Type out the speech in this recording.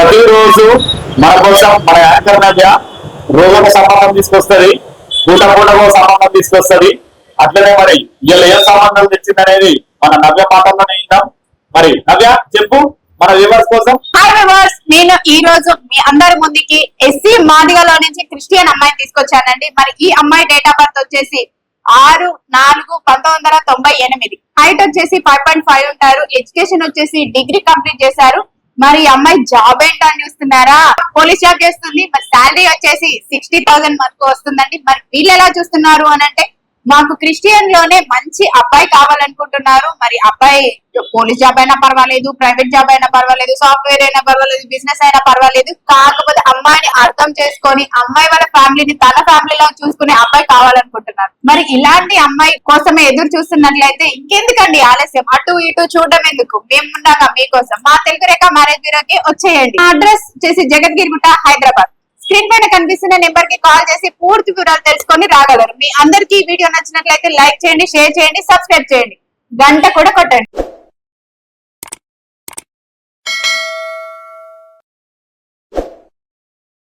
ప్రతిరోజు మన కోసం మన యాంకర్ నవ్య రోజుకు సంబంధం తీసుకొస్తుంది, పూట పూటకు సంబంధం తీసుకొస్తుంది. అట్లనే మరి వీళ్ళు ఏ సంబంధం తెచ్చిందనేది మన నవ్య పాటల్లోనే విందాం. మరి నవ్య చెప్పు మన వ్యూవర్స్ కోసం. హాయ్ వ్యూవర్స్, నేను ఈ రోజు మీ అందరి ముందుకి ఎస్సీ మాదిగలో నుంచి క్రిస్టియన్ అమ్మాయిని తీసుకొచ్చానండి. మరి ఈ అమ్మాయి డేట్ ఆఫ్ బర్త్ వచ్చేసి 6/4/1998. హైట్ వచ్చేసి 5.5 ఉంటారు. ఎడ్యుకేషన్ వచ్చేసి డిగ్రీ కంప్లీట్ చేశారు. మరి ఈ అమ్మాయి జాబ్ ఏంటని చూస్తున్నారా? పోలీస్ జాబ్ చేస్తుంది. మరి శాలరీ వచ్చేసి 60,000 వరకు వస్తుందండి. మరి వీళ్ళు ఎలా చూస్తున్నారు అని అంటే, మాకు క్రిస్టియన్ లోనే మంచి అబ్బాయి కావాలనుకుంటున్నారు. మరి అబ్బాయి పోలీస్ జాబ్ అయినా పర్వాలేదు, ప్రైవేట్ జాబ్ అయినా పర్వాలేదు, సాఫ్ట్వేర్ అయినా పర్వాలేదు, బిజినెస్ అయినా పర్వాలేదు. కాకపోతే అమ్మాయిని అర్థం చేసుకొని అమ్మాయి వాళ్ళ ఫ్యామిలీని తన ఫ్యామిలీలో చూసుకునే అబ్బాయి కావాలనుకుంటున్నారు. మరి ఇలాంటి అమ్మాయి కోసమే ఎదురు చూస్తున్నట్లయితే ఇంకెందుకండి ఆలస్యం? అటు ఇటు చూడడం ఎందుకు? మేమున్నాగా మీకోసం. మా తెలుగు రేఖ మ్యారేజ్ బ్యూరోకి వచ్చేయండి. అడ్రస్ వచ్చేసి జగద్గిరిగుట్ట, హైదరాబాద్. స్క్రీన్ పైన కనిపిస్తున్న నెంబర్ కి కాల్ చేసి పూర్తి వివరాలు తెలుసుకొని రాగలరు. మీ అందరికీ వీడియో నచ్చినట్లయితే లైక్ చేయండి, షేర్ చేయండి, సబ్స్క్రైబ్ చేయండి, గంట కూడా కొట్టండి.